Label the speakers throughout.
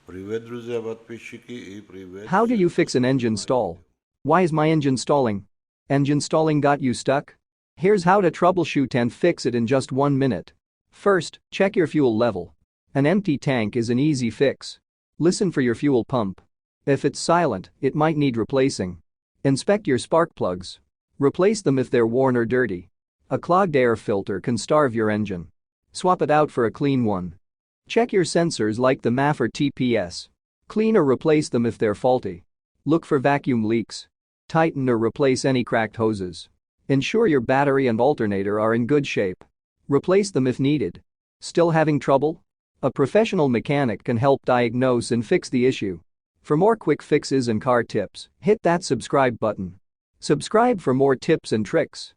Speaker 1: Привет, друзья, подписчики и привет
Speaker 2: How do you
Speaker 1: всем, кто
Speaker 2: fix an
Speaker 1: смотрит
Speaker 2: engine
Speaker 1: мои
Speaker 2: stall?
Speaker 1: видео.
Speaker 2: Why is my engine stalling? Engine stalling got you stuck? Here's how to troubleshoot and fix it in just 1 minute. First, check your fuel level. An empty tank is an easy fix. Listen for your fuel pump. If it's silent, it might need replacing. Inspect your spark plugs. Replace them if they're worn or dirty. A clogged air filter can starve your engine. Swap it out for a clean one. Check your sensors like the MAF or TPS. Clean or replace them if they're faulty. Look for vacuum leaks. Tighten or replace any cracked hoses. Ensure your battery and alternator are in good shape. Replace them if needed. Still having trouble? A professional mechanic can help diagnose and fix the issue. For more quick fixes and car tips, hit that subscribe button. Subscribe for more tips and tricks.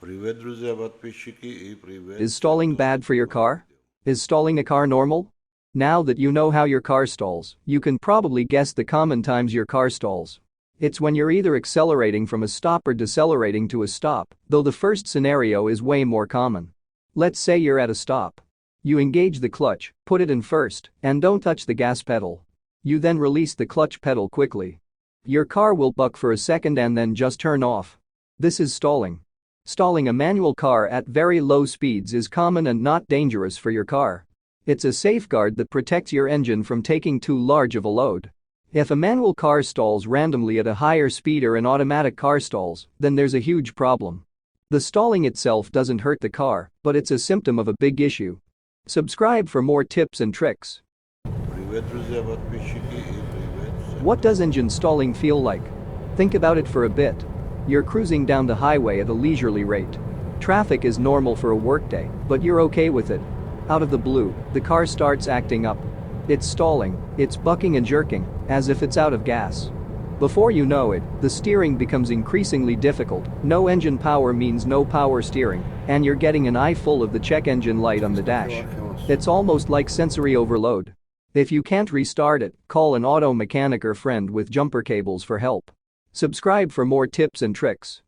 Speaker 1: Привет, друзья, подписчики и привет
Speaker 2: Is
Speaker 1: всем,
Speaker 2: stalling
Speaker 1: кто
Speaker 2: bad for
Speaker 1: смотрит
Speaker 2: your
Speaker 1: мои
Speaker 2: car?
Speaker 1: видео.
Speaker 2: Is stalling a car normal? Now that you know how your car stalls, you can probably guess the common times your car stalls. It's when you're either accelerating from a stop or decelerating to a stop, though the first scenario is way more common. Let's say you're at a stop. You engage the clutch, put it in first, and don't touch the gas pedal. You then release the clutch pedal quickly. Your car will buck for a second and then just turn off. This is stalling. Stalling a manual car at very low speeds is common and not dangerous for your car. It's a safeguard that protects your engine from taking too large of a load. If a manual car stalls randomly at a higher speed or an automatic car stalls, then there's a huge problem. The stalling itself doesn't hurt the car, but it's a symptom of a big issue. Subscribe for more tips and tricks.
Speaker 1: Привет, друзья, подписчики и привет всем,
Speaker 2: What
Speaker 1: кто
Speaker 2: does
Speaker 1: смотрит
Speaker 2: engine
Speaker 1: мои
Speaker 2: stalling feel like? Think about it for a bit. You're cruising down the highway at a leisurely rate. Traffic is normal for a workday, but you're okay with it. Out of the blue, the car starts acting up. It's stalling, it's bucking and jerking, as if it's out of gas. Before you know it, the steering becomes increasingly difficult, no engine power means no power steering, and you're getting an eye full of the check engine light on the dash. It's almost like sensory overload. If you can't restart it, call an auto mechanic or friend with jumper cables for help. Subscribe for more tips and tricks.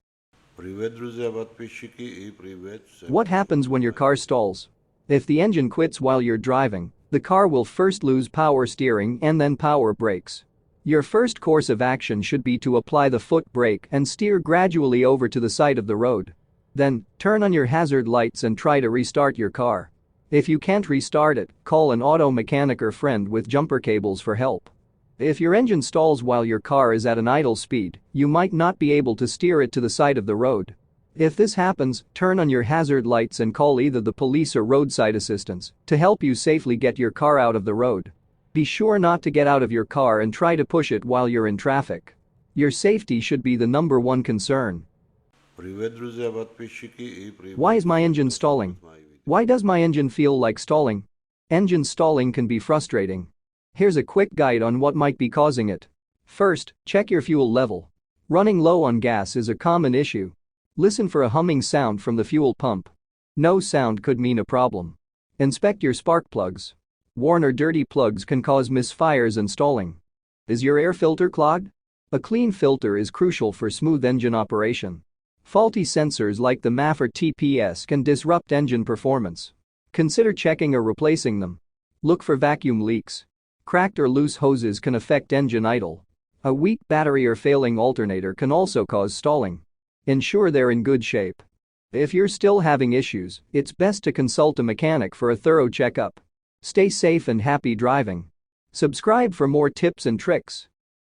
Speaker 1: Привет, друзья, подписчики и привет всем,
Speaker 2: What
Speaker 1: кто
Speaker 2: happens
Speaker 1: смотрит
Speaker 2: when your
Speaker 1: мои
Speaker 2: car
Speaker 1: видео.
Speaker 2: stalls? If the engine quits while you're driving, the car will first lose power steering and then power brakes. Your first course of action should be to apply the foot brake and steer gradually over to the side of the road. Then, turn on your hazard lights and try to restart your car. If you can't restart it, call an auto mechanic or friend with jumper cables for help. If your engine stalls while your car is at an idle speed, you might not be able to steer it to the side of the road. If this happens, turn on your hazard lights and call either the police or roadside assistance to help you safely get your car out of the road. Be sure not to get out of your car and try to push it while you're in traffic. Your safety should be the number one concern.
Speaker 1: Привет, друзья, подписчики и привет
Speaker 2: Why is my
Speaker 1: всем,
Speaker 2: engine
Speaker 1: кто
Speaker 2: stalling?
Speaker 1: смотрит мои видео.
Speaker 2: Why does my engine feel like stalling? Engine stalling can be frustrating. Here's a quick guide on what might be causing it. First, check your fuel level. Running low on gas is a common issue. Listen for a humming sound from the fuel pump. No sound could mean a problem. Inspect your spark plugs. Worn or dirty plugs can cause misfires and stalling. Is your air filter clogged? A clean filter is crucial for smooth engine operation. Faulty sensors like the MAF or TPS can disrupt engine performance. Consider checking or replacing them. Look for vacuum leaks. Cracked or loose hoses can affect engine idle. A weak battery or failing alternator can also cause stalling. Ensure they're in good shape. If you're still having issues, it's best to consult a mechanic for a thorough checkup. Stay safe and happy driving. Subscribe for more tips and tricks.